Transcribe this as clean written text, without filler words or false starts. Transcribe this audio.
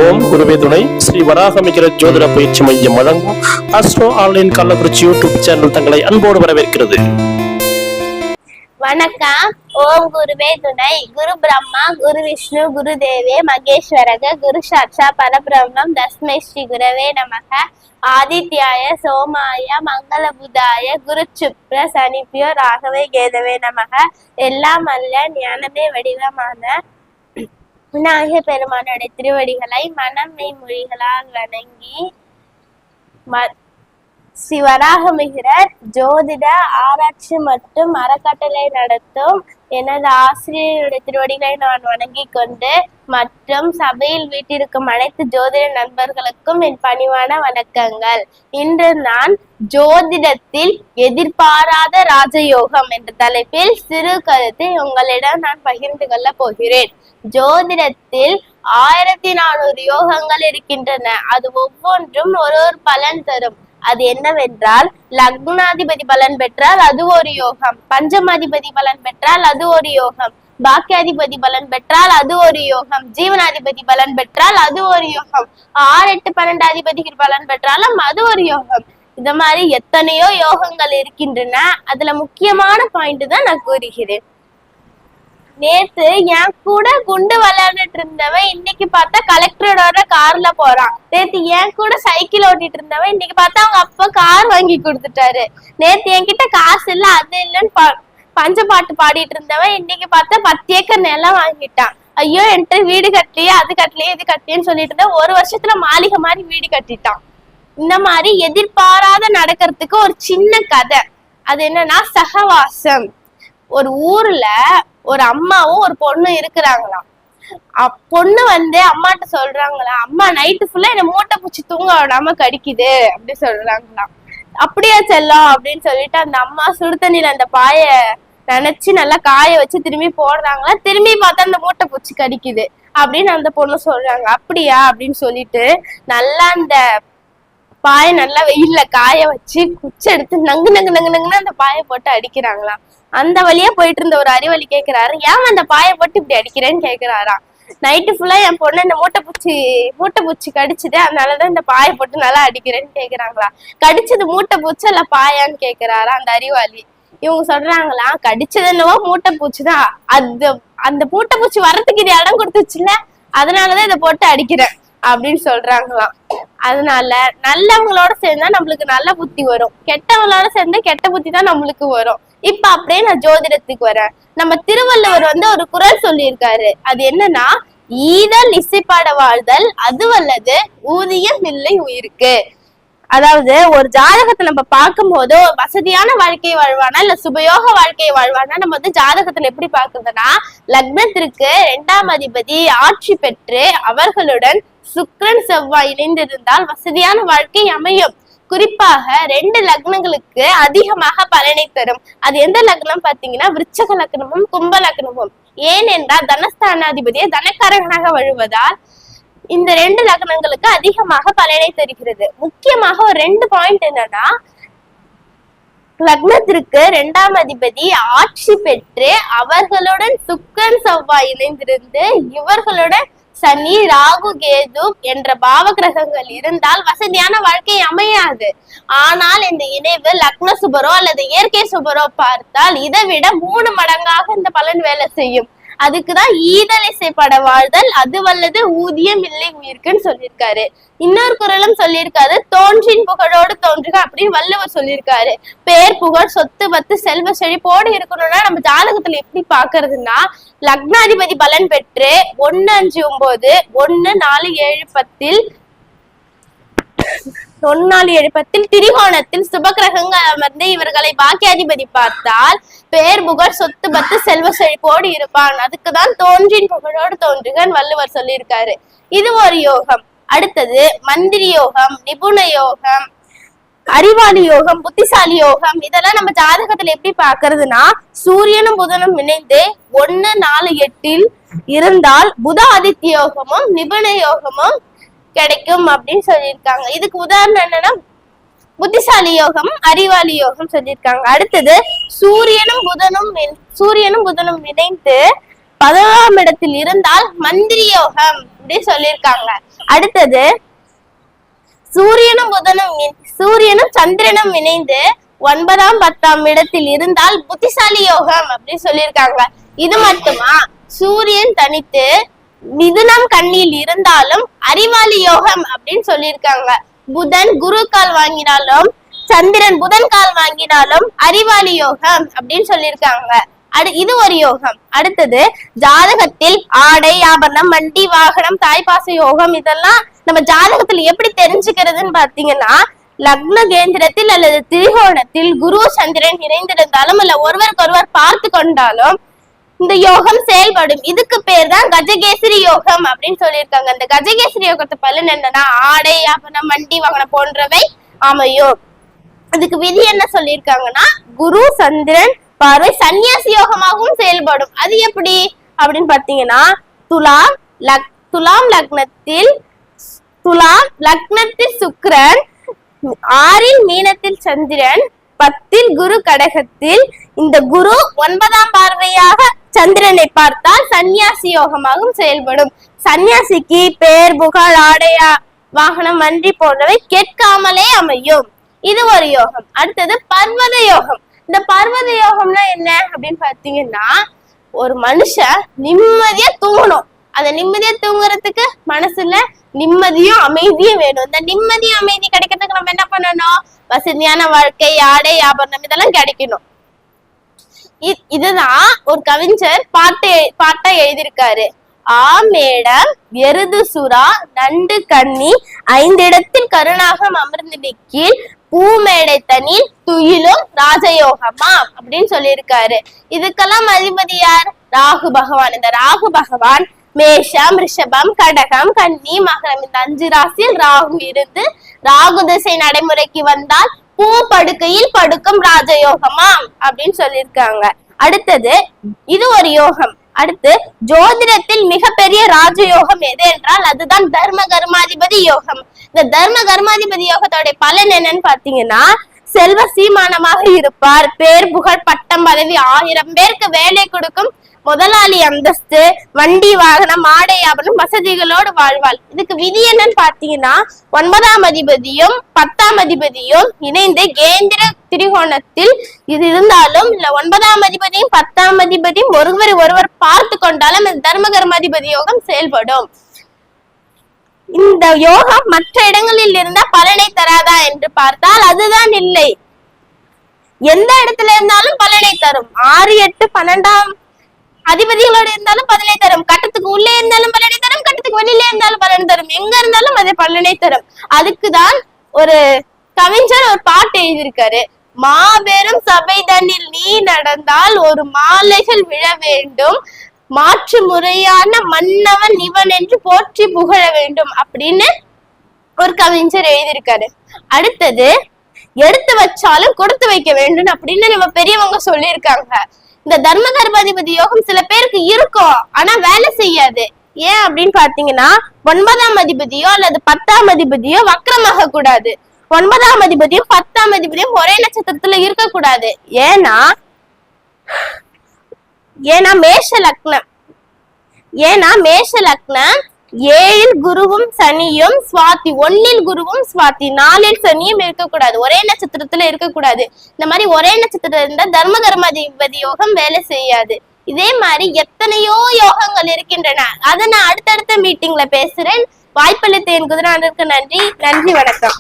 ஓம் குருவே துணை ஸ்ரீ வராகமிகிற ஜோதிட பயிற்சி மையம் வழங்கும் astro online Kallakurichi YouTube channel தங்களை அன்போடு வரவேற்கிறது. வணக்கம். ஓம் குருவே துணை. குரு பிரம்மா, குரு விஷ்ணு, குரு தேவே மகேஸ்வரக, குரு சாட்சா பரபிரம்மம், தஸ்மை ஸ்ரீ குரவே நமக. ஆதித்யாய சோமாய மங்கள புதாய குரு சுப்ர சனிப்பியோ ராகவே கேதவே நமக. எல்லாம் அல்ல ஞானமே வடிவமான விநாயகர் பெருமானுடைய திருவடிகளை மனம் மெய் மொழிகளால் வணங்கி ஸ்ரீ வராகமிகிற ஜோதிட ஆராய்ச்சி மற்றும் அறக்கட்டளை நடத்தும் எனது ஆசிரியருடைய திருவடிகளை நான் வணங்கி கொண்டு மற்றும் சபையில் வீட்டிற்கும் அனைத்து ஜோதிட நண்பர்களுக்கும் என் பணிவான வணக்கங்கள். இன்று நான் ஜோதிடத்தில் எதிர்பாராத ராஜயோகம் என்ற தலைப்பில் சிறு கருத்தை உங்களிடம் நான் பகிர்ந்து கொள்ள போகிறேன். ஜோதிடத்தில் 1400 யோகங்கள் இருக்கின்றன. அது ஒவ்வொன்றும் ஒரு பலன் தரும். அது என்னவென்றால், லக்னாதிபதி பலன் பெற்றால் அது ஒரு யோகம், பஞ்சமாதிபதி பலன் பெற்றால் அது ஒரு யோகம், பாக்கியாதிபதி பலன் பெற்றால் அது ஒரு யோகம், ஜீவனாதிபதி பலன் பெற்றால் அது ஒரு யோகம், 6, 8, 12 அதிபதிகள் பலன் பெற்றாலும் அது ஒரு யோகம். இந்த மாதிரி எத்தனையோ யோகங்கள் இருக்கின்றன. அதுல முக்கியமான பாயிண்ட் தான் நான் கூறுகிறேன். நேத்து என் கூட குண்டு விளையாண்டுட்டு இருந்தவன் இன்னைக்கு பார்த்தா கலெக்டரோட கார்ல போறான். நேத்து என் கூட சைக்கிள் ஓட்டிட்டு இருந்தவன் இன்னைக்கு பார்த்தா அவங்க அப்பா கார் வாங்கி கொடுத்துட்டாரு. நேத்து என்கிட்ட காசு இல்ல அது இல்லைன்னு பஞ்சப்பாட்டு பாடிட்டு இருந்தவன் இன்னைக்கு பார்த்தா 10 ஏக்கர் நிலம் வாங்கிட்டான். ஐயோ என்கிட்ட வீடு கட்டலையே, அது கட்டலையே, இது கட்டலையேன்னு சொல்லிட்டு இருந்தேன். 1 வருஷத்துல மாளிகை மாதிரி வீடு கட்டிட்டான். இந்த மாதிரி எதிர்பாராத நடக்கிறதுக்கு ஒரு சின்ன கதை. அது என்னன்னா, சகவாசம். ஒரு ஊர்ல ஒரு அம்மாவும் ஒரு பொண்ணும் இருக்கிறாங்களாம். பொண்ணு அம்மாட்ட சொல்றாங்களா, அம்மா நைட்டு ஃபுல்லா என்ன மூட்டை பூச்சி தூங்க விடாம கடிக்குது அப்படி சொல்றாங்களாம். அப்படியா செல்லம் அப்படின்னு சொல்லிட்டு அந்த அம்மா சுடு தண்ணியில அந்த பாய நினைச்சு நல்லா காய வச்சு திரும்பி போடுறாங்களா. திரும்பி பார்த்தா அந்த மூட்டை பூச்சி கடிக்குது அப்படின்னு அந்த பொண்ணு சொல்றாங்க. அப்படியா அப்படின்னு சொல்லிட்டு நல்லா அந்த பாய நல்லா வெயில்ல காய வச்சு குச்சி எடுத்து நங்கு நங்கு நங்கு நங்குன்னு அந்த பாயை போட்டு அடிக்கிறாங்களாம். அந்த வழியா போயிட்டு இருந்த ஒரு அறிவாளி கேட்கிறாரு, ஏன் அந்த பாயை போட்டு இப்படி அடிக்கிறேன்னு கேட்கிறாராம். நைட்டு ஃபுல்லா என் பொண்ணு இந்த மூட்டை பூச்சி கடிச்சுது, அதனாலதான் இந்த பாயை போட்டு நல்லா அடிக்கிறேன்னு கேக்குறாங்களா. கடிச்சது மூட்டை பூச்சி இல்ல பாயான்னு கேக்குறாரா அந்த அறிவாளி. இவங்க சொல்றாங்களா, கடிச்சது என்னவோ மூட்டை பூச்சிதான், அந்த மூட்டை பூச்சி வர்றதுக்கு இது இடம் கொடுத்துச்சுல்ல, அதனாலதான் இதை போட்டு அடிக்கிறேன் அப்படின்னு சொல்றாங்களாம். அதனால நல்லவங்களோட சேர்ந்தா நம்மளுக்கு நல்ல புத்தி வரும், கெட்டவங்களோட சேர்ந்து கெட்ட புத்தி தான் நம்மளுக்கு வரும். இப்ப அப்படியே நான் ஜோதிடத்துக்கு வரேன். நம்ம திருவள்ளுவர் ஒரு குறள் சொல்லியிருக்காரு. அது என்னன்னா, ஈதல் இசைப்பாட வாழ்தல் அது வல்லது, ஊதியம் இல்லை உயிருக்கு. அதாவது ஒரு ஜாதகத்தை நம்ம பார்க்கும் போது வசதியான வாழ்க்கையை வாழ்வானா இல்ல சுபயோக வாழ்க்கையை வாழ்வானா நம்ம ஜாதகத்துல எப்படி பாக்குறதுன்னா, லக்னத்திற்கு 2ஆம் அதிபதி ஆட்சி பெற்று அவர்களுடன் சுக்கிரன் செவ்வாய் இணைந்திருந்தால் வசதியான வாழ்க்கை அமையும். குறிப்பாக 2 லக்னங்களுக்கு அதிகமாக பலனை தரும். அது எந்த லக்னம் பாத்தீங்கன்னா, விருச்சக லக்னமும் கும்ப லக்னமும். ஏனென்றால் தனஸ்தானாதிபதியை தனக்காரகனாக வழுவதால் இந்த 2 லக்னங்களுக்கு அதிகமாக பலனை தருகிறது. முக்கியமாக ஒரு 2 பாயிண்ட் என்னன்னா, லக்னத்திற்கு 2ஆம் அதிபதி ஆட்சி பெற்று அவர்களுடன் சுக்கிரன் செவ்வாய் இணைந்திருந்து இவர்களுடன் சனி ராகு கேது என்ற பாவ கிரகங்கள் இருந்தால் வசதியான வாழ்க்கை அமையாது. ஆனால் இந்த இணைவு லக்ன சுபரோ அல்லது இயற்கை சுபரோ பார்த்தால் இதை விட 3 மடங்காக இந்த பலன் வேலை செய்யும். அதுக்குதான் ஈதல் இசைப்பட வாழ்தல் அது வல்லது, ஊதியம் இல்லை உயிருக்குன்னு சொல்லியிருக்காரு. இன்னொரு குறளும் சொல்லியிருக்காரு, தோன்றின் புகழோடு தோன்றுக அப்படின்னு வள்ளுவர் சொல்லியிருக்காரு. பேர் புகழ் சொத்து பத்து செல்வ செழிப்போடு இருக்கணும்னா நம்ம ஜாதகத்துல எப்படி பாக்குறதுன்னா, லக்னாதிபதி பலன் பெற்று 1, 5, 9, 1, 4, 7, 10 1, 4, 7, 10 திரிகோணத்தில் சுப கிரகங்கள் அமர்ந்து இவர்களை பாக்கியாதிபதி பார்த்தால் பேர் புகழ் சொத்து பத்து செல்வ செழிப்போடு இருப்பான். அதுக்குதான் தோன்றின் புகழோடு தோன்றுகன்னு வள்ளுவர் சொல்லியிருக்காரு. இது ஒரு யோகம். அடுத்தது மந்திரி யோகம், நிபுண யோகம், அறிவாளி யோகம், புத்திசாலி யோகம். இதெல்லாம் நம்ம ஜாதகத்துல எப்படி பாக்குறதுன்னா, சூரியனும் புதனும் இணைந்து 1, 4, 8 இருந்தால் புத ஆதித்ய யோகமும் நிபுண யோகமும் கிடைக்கும் அப்படின்னு சொல்லியிருக்காங்க. இதுக்கு உதாரணம் என்னன்னா, புத்திசாலி யோகம் அறிவாளி யோகம் சொல்லியிருக்காங்க. அடுத்தது சூரியனும் புதனும் இணைந்து 10ஆம் இடத்தில் இருந்தால் மந்திரி யோகம் அப்படி சொல்லியிருக்காங்க. அடுத்தது சூரியனும் சந்திரனும் இணைந்து 9ஆம் 10ஆம் இடத்தில் இருந்தால் புத்திசாலி யோகம் அப்படின்னு சொல்லியிருக்காங்க. இது மட்டுமா, சூரியன் தனித்து மிதுனம் கண்ணியில் இருந்தாலும் அறிவாளி யோகம் அப்படின்னு சொல்லியிருக்காங்க. புதன் குரு கால் வாங்கினாலும் சந்திரன் புதன் கால் வாங்கினாலும் அறிவாளி யோகம் அப்படின்னு சொல்லியிருக்காங்க. இது ஒரு யோகம். அடுத்தது ஜாதகத்தில் ஆடை ஆபரணம் வண்டி வாகனம் தாய்ப்பாச யோகம் இதெல்லாம் நம்ம ஜாதகத்துல எப்படி தெரிஞ்சுக்கிறதுன்னு பாத்தீங்கன்னா, லக்ன கேந்திரத்தில் அல்லது திரிகோணத்தில் குரு சந்திரன் இணைந்திருந்தாலும் அல்ல ஒருவருக்கொருவர் பார்த்து கொண்டாலும் இந்த யோகம் செயல்படும். இதுக்கு பேர் தான் கஜகேசரி யோகம் அப்படின்னு சொல்லியிருக்காங்க. இந்த கஜகேசரி யோகத்தை பலன் என்னன்னா, ஆடை ஆபரணம் வண்டி வாகனம் போன்றவை அமையும். அதுக்கு விதி என்ன சொல்லியிருக்காங்கன்னா, குரு சந்திரன் பார்வை சன்னியாசி யோகமாகவும் செயல்படும். அது எப்படி அப்படின்னு பாத்தீங்கன்னா, துலாம் லக்னத்தில் சுக்கிரன், 6 மீனத்தில் சந்திரன், 10 குரு கடகத்தில். இந்த குரு 9ஆம் பார்வையாக சந்திரனை பார்த்தால் சன்னியாசி யோகமாகவும் செயல்படும். சன்னியாசிக்கு பேர் புகழ் ஆடையா வாகனம் வண்டி போன்றவை கேட்காமலே அமையும். இது ஒரு யோகம். அடுத்தது பர்வத யோகம். இந்த பர்வத யோகம்னா என்ன அப்படின்னு பாத்தீங்கன்னா, ஒரு மனுஷன் நிம்மதியா தூங்கணும். அந்த நிம்மதியா தூங்குறதுக்கு மனசுல நிம்மதியும் அமைதியும் வேணும். இந்த நிம்மதியும் அமைதி கிடைக்கிறதுக்கு நம்ம என்ன பண்ணணும், வசதியான வாழ்க்கை ஆடை ஆபரணம் இதெல்லாம் கிடைக்கணும். இதுதான் ஒரு கவிஞர் பாட்டா எழுதியிருக்காரு. ஆமேடம் எருது சுறா நண்டு கண்ணி 5 இடத்தில் கருணாகம் அமர்ந்து நிற்கில் பூமேடை தனில் துயிலும் ராஜயோகமா அப்படின்னு சொல்லியிருக்காரு. இதுக்கெல்லாம் அதிபதி யார்? ராகு பகவான். இந்த ராகு பகவான் மேஷம் ரிஷபம் கடகம் கன்னி மகரம் இந்த 5 ராசியில் ராகு இருந்து ராகு திசை நடைமுறைக்கு வந்தால் பூ படுக்கையில் படுக்கும் ராஜயோகமா அப்படின்னு சொல்லியிருக்காங்க. அடுத்தது இது ஒரு யோகம். அடுத்து ஜோதிடத்தில் மிகப்பெரிய ராஜயோகம் எது என்றால் அதுதான் தர்ம கர்மாதிபதி யோகம். இந்த தர்ம கர்மாதிபதி யோகத்தோட பலன் என்னன்னு பாத்தீங்கன்னா, செல்வ சீமானமாக இருப்பார், பேர் புகழ் பட்டம் பதவி 1000 பேருக்கு வேலை கொடுக்கும் முதலாளி அந்தஸ்து, வண்டி வாகனம் ஆடை ஆபரணம் வசதிகளோடு வாழ்வாள். இதுக்கு விதி என்னன்னு பாத்தீங்கன்னா, 9ஆம் அதிபதியும் 10ஆம் அதிபதியும் இணைந்து கேந்திர திரிகோணத்தில் இது இருந்தாலும் இல்ல 9ஆம் அதிபதியும் 10ஆம் அதிபதியும் ஒருவர் பார்த்து கொண்டாலும் இந்த தர்ம கர்மாதிபதி யோகம் செயல்படும். இந்த யோகம் மற்ற இடங்களில் இருந்தா பலனை தராதா என்று பார்த்தால் அதுதான் இல்லை. எந்த இடத்துல இருந்தாலும் பலனை தரும். 6 8 12ஆம் அதிபதிகளோடு இருந்தாலும் பலனை தரும். கட்டத்துக்கு உள்ளே இருந்தாலும் பலனை தரும், கட்டத்துக்கு வெளியிலே இருந்தாலும் பலனை தரும். எங்க இருந்தாலும் அது பலனை தரும். அதுக்குதான் ஒரு கவிஞர் ஒரு பாட்டு எழுதியிருக்காரு. மாபெரும் சபை தன்னில் நீ நடந்தால் ஒரு மாலைகள் விழ வேண்டும், மாற்று முறையான மன்னவன் இவன் என்று போற்றி புகழ வேண்டும் அப்படின்னு ஒரு கவிஞர் எழுதியிருக்காரு. அடுத்தது எடுத்து வச்சாலும் கொடுத்து வைக்க வேண்டும் அப்படின்னு நம்ம பெரியவங்க சொல்லியிருக்காங்க. இந்த தர்ம கர்மாதிபதி யோகம் சில பேருக்கு இருக்கும், ஆனா வேலை செய்யாது. ஏன் அப்படின்னு பாத்தீங்கன்னா, 9ஆம் அதிபதியோ அல்லது 10ஆம் அதிபதியோ வக்ரமாக கூடாது. 9ஆம் அதிபதியும் 10ஆம் அதிபதியும் ஒரே நட்சத்திரத்துல இருக்கக்கூடாது. ஏன்னா மேஷ லக்னம் 7 குருவும் சனியும் சுவாதி 1 குருவும் சுவாதி 4 சனியும் இருக்கக்கூடாது. ஒரே நட்சத்திரத்துல இருக்கக்கூடாது. இந்த மாதிரி ஒரே நட்சத்திரத்துல இருந்தா தர்ம கர்மாதிபதி யோகம் வேலை செய்யாது. இதே மாதிரி எத்தனையோ யோகங்கள் இருக்கின்றன. அதை நான் அடுத்தடுத்த மீட்டிங்ல பேசுறேன். வாய்ப்பளித்த என் குதிரானருக்கு நன்றி. நன்றி, வணக்கம்.